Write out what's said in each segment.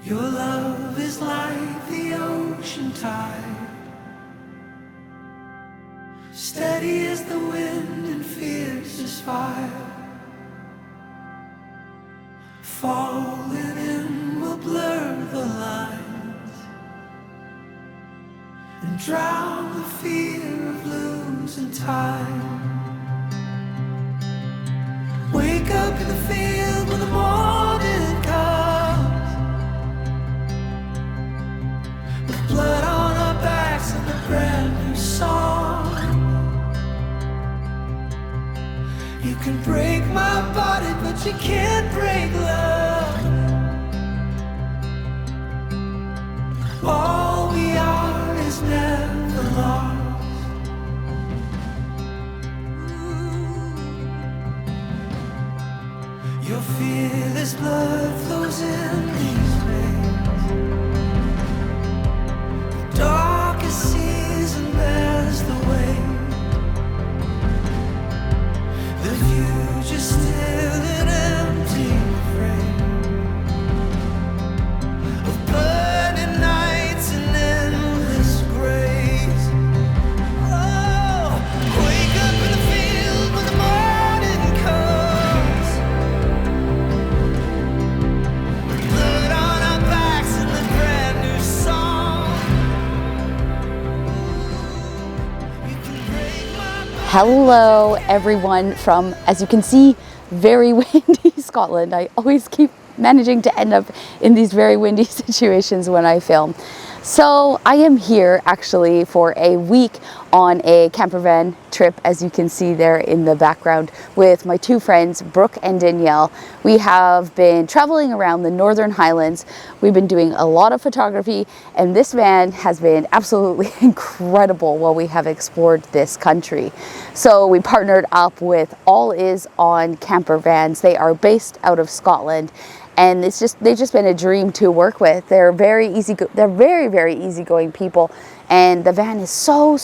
Your love is like the ocean tide, steady as the wind and fierce as fire. Falling in will blur the lines and drown the fear of losing time. Wake up in the field when the morning comes, with blood on our backs and a brand new song. You can break my body, but you can't break love. All we are is never lost. Your fearless blood flows in these veins. The darkest season bears the weight. The future's still an empty frame of burning nights and endless grays. Oh, wake up in the field when the morning comes, with blood on our backs and a brand new song. You can break my body. Hello everyone from, as you can see, very windy Scotland. I always keep managing to end up in these very windy situations when I film. So I am here actually for a week on a campervan trip, as you can see there in the background, with my two friends, Brooke and Danielle. We have been traveling around the Northern Highlands. We've been doing a lot of photography, and this van has been absolutely incredible while we have explored this country. So we partnered up with All Is On Campervans. They are based out of Scotland, and they've just been a dream to work with. They're very easygoing people, and the van is so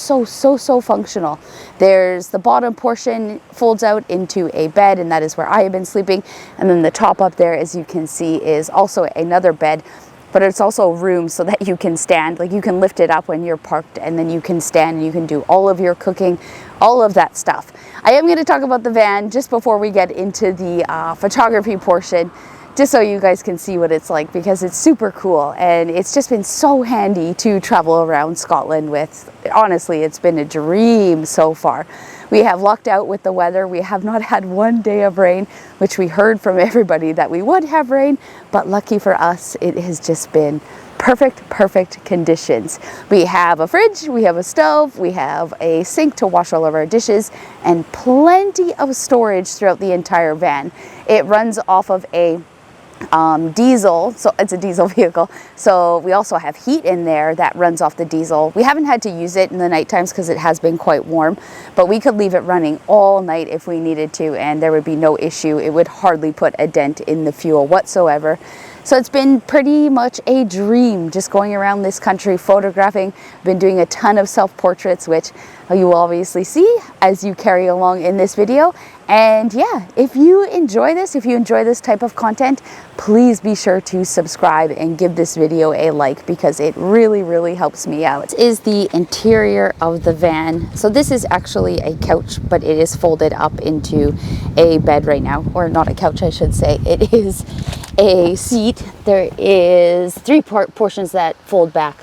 functional. There's the bottom portion folds out into a bed, and that is where I have been sleeping, and then the top up there, as you can see, is also another bed, but it's also room so that you can stand, like you can lift it up when you're parked, and then you can stand and you can do all of your cooking, all of that stuff. I am going to talk about the van just before we get into the photography portion, just so you guys can see what it's like, because it's super cool and it's just been so handy to travel around Scotland with. Honestly, it's been a dream so far. We have lucked out with the weather. We have not had one day of rain, which we heard from everybody that we would have rain, but lucky for us, it has just been perfect conditions. We have a fridge, we have a stove, we have a sink to wash all of our dishes, and plenty of storage throughout the entire van. It runs off of a diesel, so it's a diesel vehicle, so we also have heat in there that runs off the diesel. We haven't had to use it in the night times because it has been quite warm, but we could leave it running all night if we needed to, and there would be no issue. It would hardly put a dent in the fuel whatsoever. So it's been pretty much a dream just going around this country photographing. Been doing a ton of self-portraits, which you will obviously see as you carry along in this video. And yeah, if you enjoy this type of content, please be sure to subscribe and give this video a like, because it really helps me out. This is the interior of the van. So this is actually a couch, but it is folded up into a bed right now, or not a couch, I should say. It is a seat. There is three portions that fold back,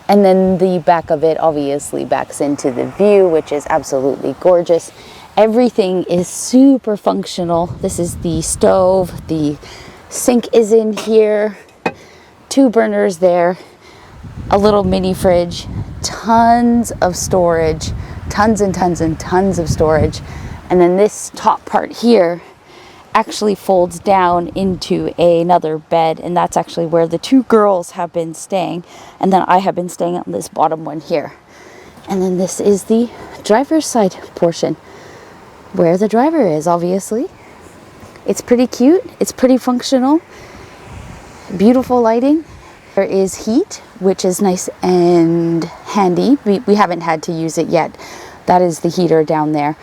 and then the back of it obviously backs into the view, which is absolutely gorgeous. Everything is super functional. This is the stove, the sink is in here, two burners there, a little mini fridge, tons of storage, tons of storage. And then this top part here actually folds down into another bed, and that's actually where the two girls have been staying, and then I have been staying on this bottom one here. And then this is the driver's side portion, where the driver is, obviously. It's pretty cute, it's pretty functional, beautiful lighting. There is heat, which is nice and handy. We haven't had to use it yet. That is the heater down there.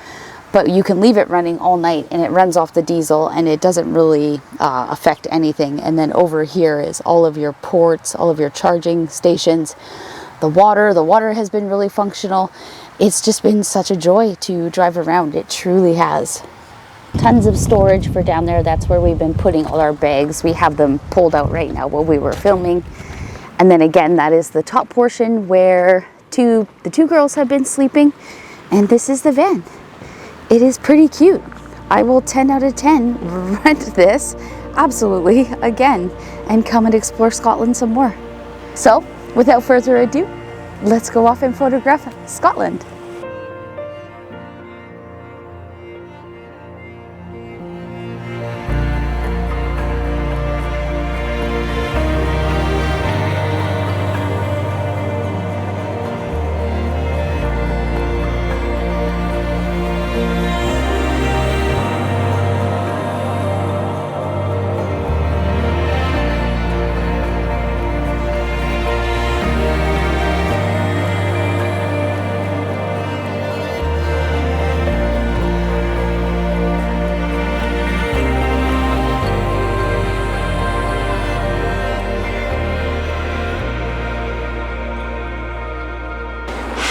but you can leave it running all night and it runs off the diesel and it doesn't really affect anything. And then over here is all of your ports, all of your charging stations. The water has been really functional. It's just been such a joy to drive around. It truly has. Tons of storage for down there. That's where we've been putting all our bags. We have them pulled out right now while we were filming. And then again, that is the top portion where the two girls have been sleeping. And this is the van. It is pretty cute. I will 10 out of 10 rent this absolutely again and come and explore Scotland some more. So without further ado, let's go off and photograph Scotland.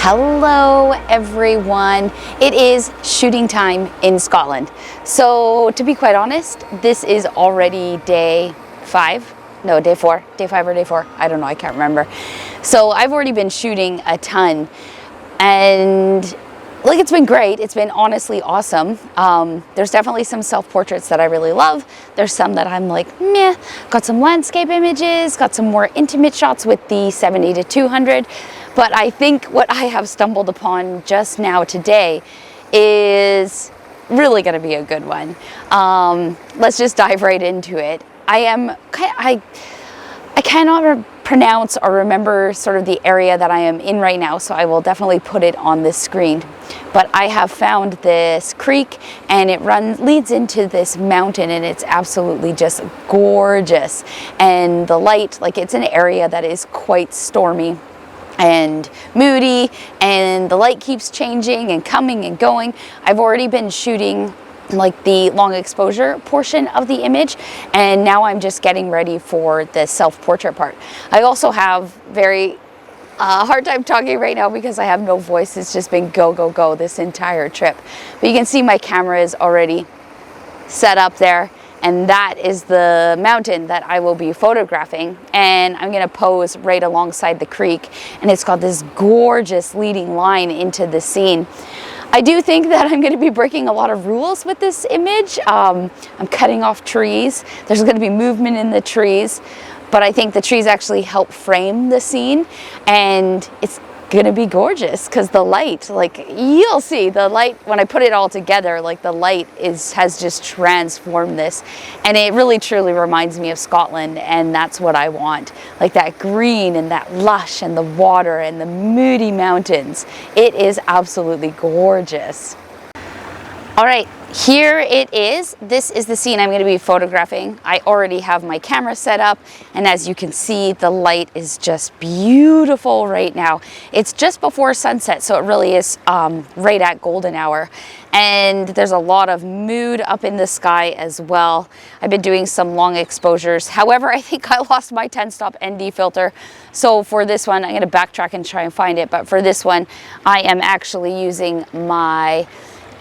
Hello everyone, it is shooting time in Scotland. So to be quite honest, this is already day 5, no, day 4, day 5 or day 4, I don't know, I can't remember. So I've already been shooting a ton and like it's been great, it's been honestly awesome. There's definitely some self-portraits that I really love. There's some that I'm like, meh. Got some landscape images, got some more intimate shots with the 70 to 200. But I think what I have stumbled upon just now today is really going to be a good one. Let's just dive right into it. I cannot pronounce or remember sort of the area that I am in right now, so I will definitely put it on this screen. But I have found this creek and it leads into this mountain and it's absolutely just gorgeous. And the light, like it's an area that is quite stormy and moody and the light keeps changing and coming and going. I've already been shooting like the long exposure portion of the image and now I'm just getting ready for the self-portrait part. I also have very hard time talking right now because I have no voice. It's just been go, go, go this entire trip. But you can see my camera is already set up there. And that is the mountain that I will be photographing. And I'm gonna pose right alongside the creek. And it's got this gorgeous leading line into the scene. I do think that I'm gonna be breaking a lot of rules with this image. I'm cutting off trees. There's gonna be movement in the trees. But I think the trees actually help frame the scene. And it's gonna be gorgeous because the light, like you'll see the light when I put it all together, like the light has just transformed this and it really truly reminds me of Scotland, and that's what I want, like that green and that lush and the water and the moody mountains. It is absolutely gorgeous. All right, here it is. This is the scene I'm going to be photographing. I already have my camera set up, and as you can see, the light is just beautiful right now. It's just before sunset, so it really is right at golden hour. And there's a lot of mood up in the sky as well. I've been doing some long exposures. However, I think I lost my 10-stop ND filter. So for this one, I'm going to backtrack and try and find it. But for this one, I am actually using my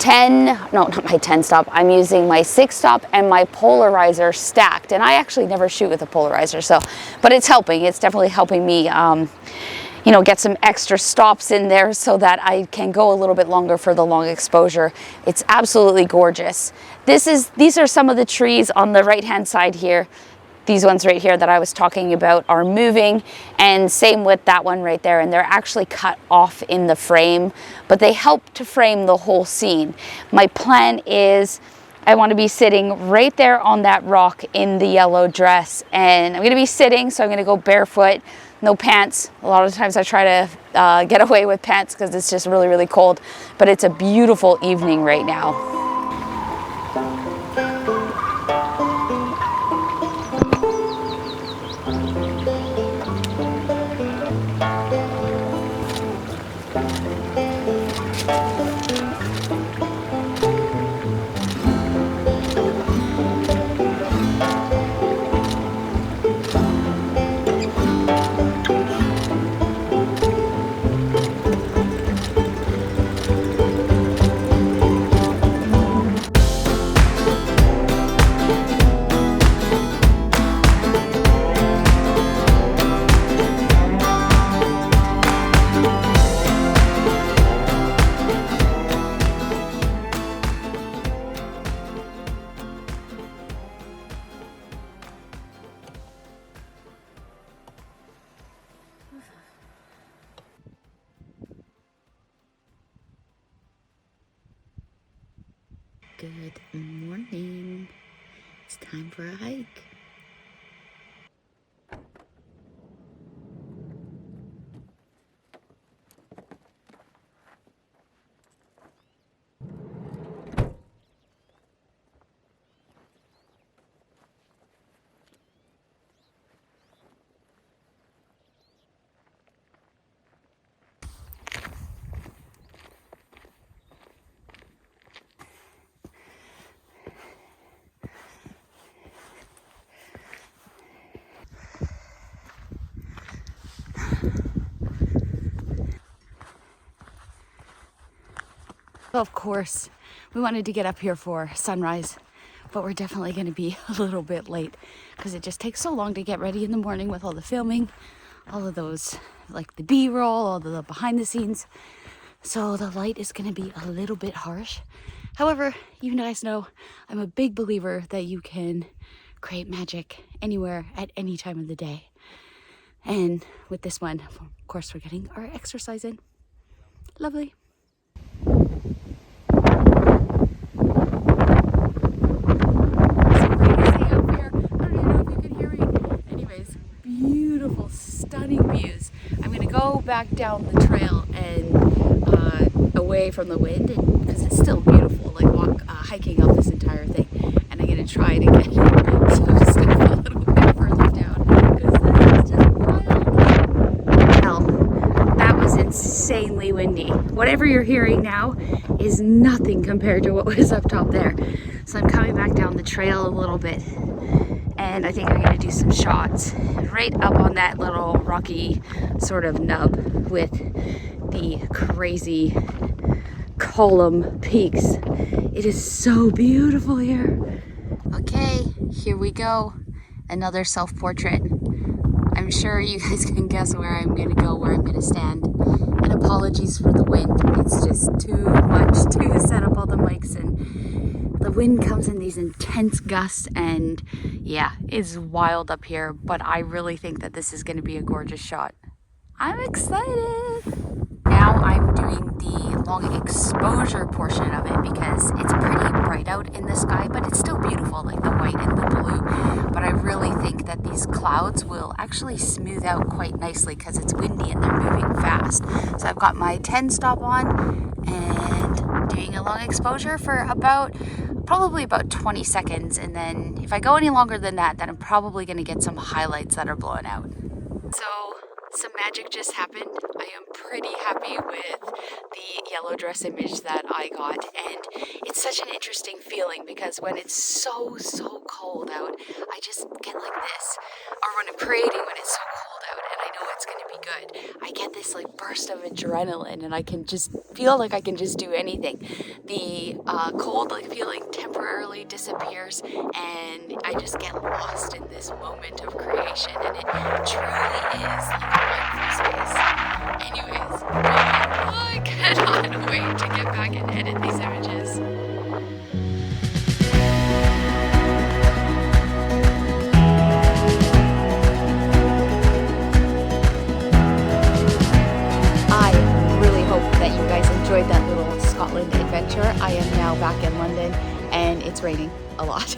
not my 10-stop, I'm using my 6-stop and my polarizer stacked. And I actually never shoot with a polarizer, so, but it's helping. It's definitely helping me, you know, get some extra stops in there so that I can go a little bit longer for the long exposure. It's absolutely gorgeous. These are some of the trees on the right-hand side here. These ones right here that I was talking about are moving, and same with that one right there, and they're actually cut off in the frame, but they help to frame the whole scene. My plan is I want to be sitting right there on that rock in the yellow dress, and I'm going to be sitting, so I'm going to go barefoot, no pants. A lot of times I try to get away with pants because it's just really, really cold, but it's a beautiful evening right now. Good morning. It's time for a hike. Of course, we wanted to get up here for sunrise, but we're definitely going to be a little bit late because it just takes so long to get ready in the morning with all the filming, all of those, like the B-roll, all of the behind the scenes. So the light is going to be a little bit harsh. However, you guys know I'm a big believer that you can create magic anywhere at any time of the day. And with this one, of course, we're getting our exercise in. Lovely. Stunning views. I'm gonna go back down the trail and away from the wind because it's still beautiful, like hiking up this entire thing. And I'm gonna try to get some stuff a little bit further down because this is just wild. Hell, that was insanely windy. Whatever you're hearing now is nothing compared to what was up top there. So I'm coming back down the trail a little bit. And I think I'm gonna do some shots right up on that little rocky sort of nub with the crazy column peaks. It is so beautiful here. Okay, here we go. Another self-portrait. I'm sure you guys can guess where I'm gonna go, where I'm gonna stand. And apologies for the wind. It's just too much to set up all the mics, and the wind comes in these intense gusts, and yeah, it's wild up here, but I really think that this is going to be a gorgeous shot. I'm excited! Now I'm doing the long exposure portion of it because it's pretty bright out in the sky, but it's still beautiful, like the white and the blue. But I really think that these clouds will actually smooth out quite nicely because it's windy and they're moving fast. So I've got my 10 stop on and doing a long exposure for probably about 20 seconds, and then if I go any longer than that, then I'm probably going to get some highlights that are blowing out. So some magic just happened. I am pretty happy with the yellow dress image that I got, and it's such an interesting feeling because when it's so cold out, I just get like this, or when I'm creating when it's so cold out and I know it's going to be good, I get this like burst of adrenaline and I can just feel like I can just do anything. The cold like feeling temporarily disappears and I just get lost in this moment of creation, and it truly is like a mindful space. Anyways, I cannot wait to get back and edit these images. That you guys enjoyed that little Scotland adventure. I am now back in London and it's raining a lot,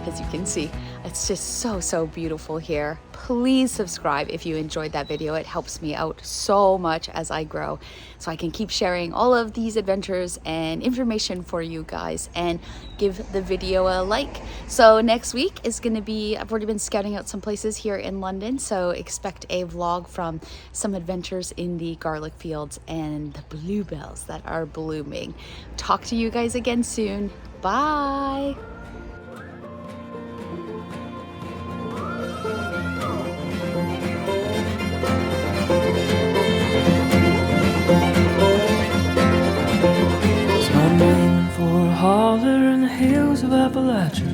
as you can see. It's just so beautiful here. Please subscribe if you enjoyed that video. It helps me out so much as I grow, so I can keep sharing all of these adventures and information for you guys, and give the video a like. So next week is going to be, I've already been scouting out some places here in London, so expect a vlog from some adventures in the garlic fields and the bluebells that are blooming. Talk to you guys again soon. Bye. Holler in the hills of Appalachia.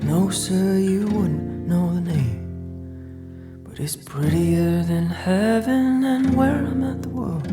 No, sir, you wouldn't know the name, but it's prettier than heaven and where I'm at the world.